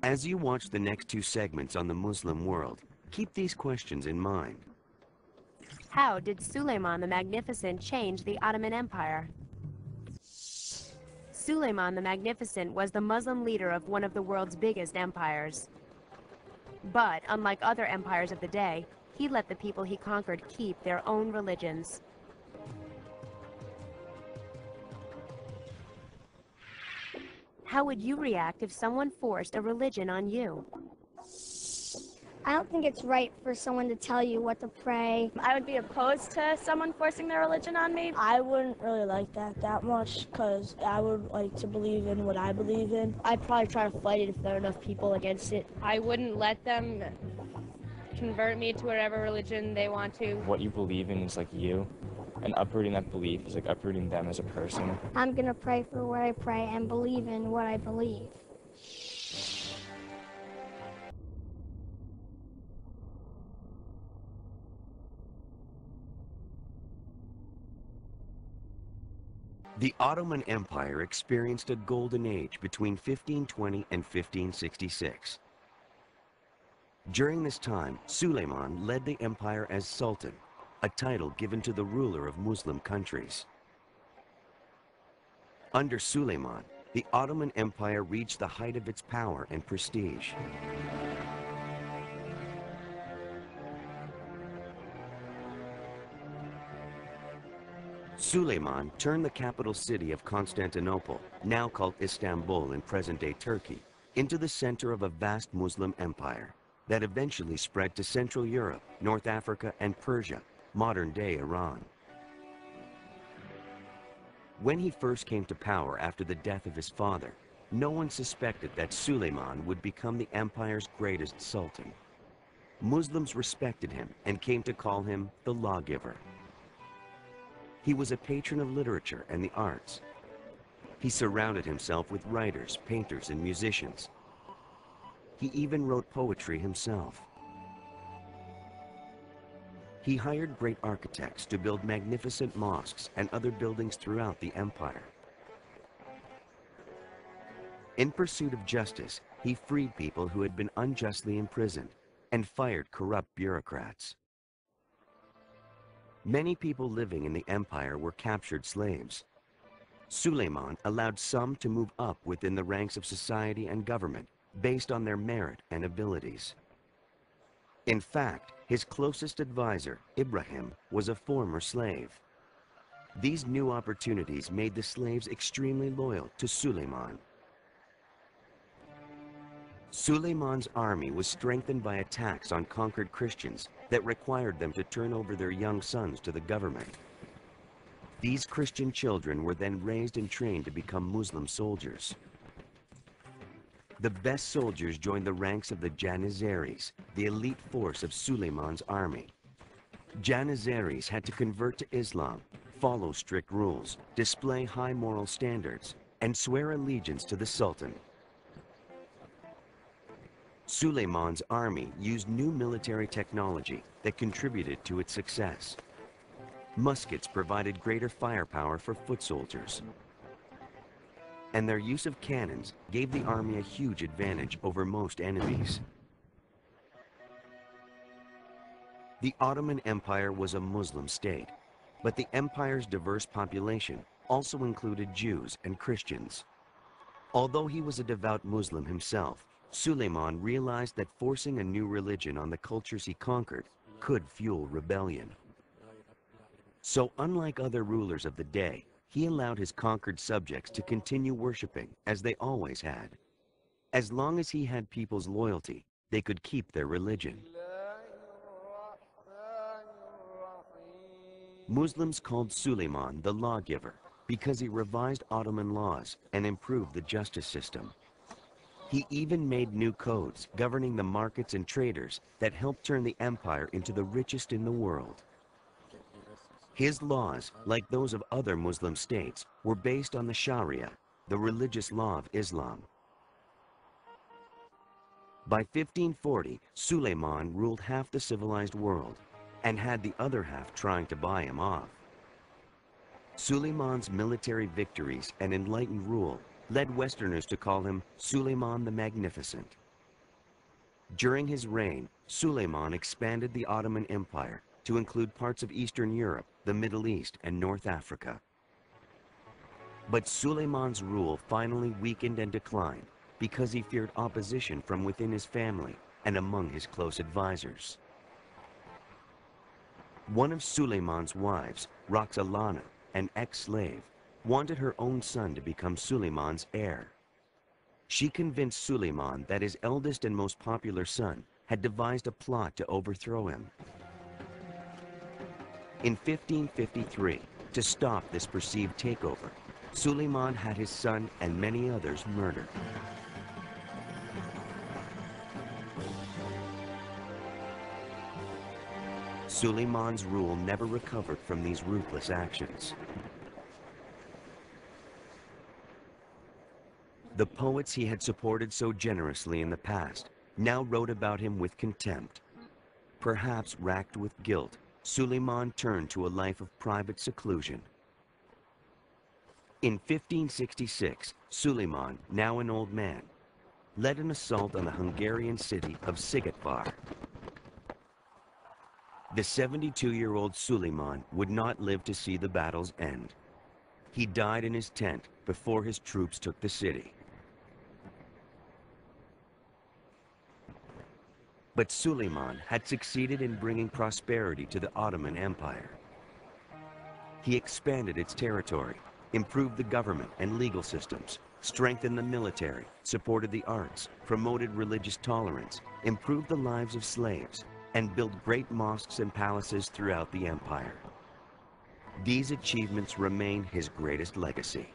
As you watch the next two segments on the Muslim world, keep these questions in mind. How did Suleiman the Magnificent change the Ottoman Empire? Suleiman the Magnificent was the Muslim leader of one of the world's biggest empires. But, unlike other empires of the day, he let the people he conquered keep their own religions. How would you react if someone forced a religion on you? I don't think it's right for someone to tell you what to pray. I would be opposed to someone forcing their religion on me. I wouldn't really like that much because I would like to believe in what I believe in. I'd probably try to fight it if there are enough people against it. I wouldn't let them convert me to whatever religion they want to. What you believe in is like you, and uprooting that belief is like uprooting them as a person. I'm going to pray for what I pray and believe in what I believe. The Ottoman Empire experienced a golden age between 1520 and 1566. During this time, Suleiman led the empire as Sultan, a title given to the ruler of Muslim countries. Under Suleiman, the Ottoman Empire reached the height of its power and prestige. Suleiman turned the capital city of Constantinople, now called Istanbul in present-day Turkey, into the center of a vast Muslim empire that eventually spread to Central Europe, North Africa, and Persia, modern-day Iran. When he first came to power after the death of his father, no one suspected that Suleiman would become the empire's greatest sultan. Muslims respected him and came to call him the lawgiver. He was a patron of literature and the arts. He surrounded himself with writers, painters, and musicians. He even wrote poetry himself. He hired great architects to build magnificent mosques and other buildings throughout the empire. In pursuit of justice, he freed people who had been unjustly imprisoned and fired corrupt bureaucrats. Many people living in the empire were captured slaves. Suleiman allowed some to move up within the ranks of society and government based on their merit and abilities. In fact, his closest advisor, Ibrahim, was a former slave. These new opportunities made the slaves extremely loyal to Suleiman. Suleiman's army was strengthened by attacks on conquered Christians that required them to turn over their young sons to the government. These Christian children were then raised and trained to become Muslim soldiers. The best soldiers joined the ranks of the Janissaries, the elite force of Suleiman's army. Janissaries had to convert to Islam, follow strict rules, display high moral standards, and swear allegiance to the Sultan. Suleiman's army used new military technology that contributed to its success. Muskets provided greater firepower for foot soldiers, and their use of cannons gave the army a huge advantage over most enemies. The Ottoman Empire was a Muslim state, but the empire's diverse population also included Jews and Christians. Although he was a devout Muslim himself, Suleiman realized that forcing a new religion on the cultures he conquered could fuel rebellion. So, unlike other rulers of the day, he allowed his conquered subjects to continue worshiping as they always had. As long as he had people's loyalty, they could keep their religion. Muslims called Suleiman the lawgiver because he revised Ottoman laws and improved the justice system. He even made new codes governing the markets and traders that helped turn the empire into the richest in the world. His laws, like those of other Muslim states, were based on the Sharia, the religious law of Islam. By 1540, Suleiman ruled half the civilized world and had the other half trying to buy him off. Suleiman's military victories and enlightened rule led Westerners to call him Suleiman the Magnificent. During his reign, Suleiman expanded the Ottoman Empire to include parts of Eastern Europe, the Middle East, and North Africa. But Suleiman's rule finally weakened and declined because he feared opposition from within his family and among his close advisors. One of Suleiman's wives, Roxolana, an ex-slave, wanted her own son to become Suleiman's heir. She convinced Suleiman that his eldest and most popular son had devised a plot to overthrow him. In 1553, to stop this perceived takeover, Suleiman had his son and many others murdered. Suleiman's rule never recovered from these ruthless actions. The poets he had supported so generously in the past now wrote about him with contempt. Perhaps racked with guilt, Suleiman turned to a life of private seclusion. In 1566, Suleiman, now an old man, led an assault on the Hungarian city of Szigetvar. The 72-year-old Suleiman would not live to see the battle's end. He died in his tent before his troops took the city. But Suleiman had succeeded in bringing prosperity to the Ottoman Empire. He expanded its territory, improved the government and legal systems, strengthened the military, supported the arts, promoted religious tolerance, improved the lives of slaves, and built great mosques and palaces throughout the empire. These achievements remain his greatest legacy.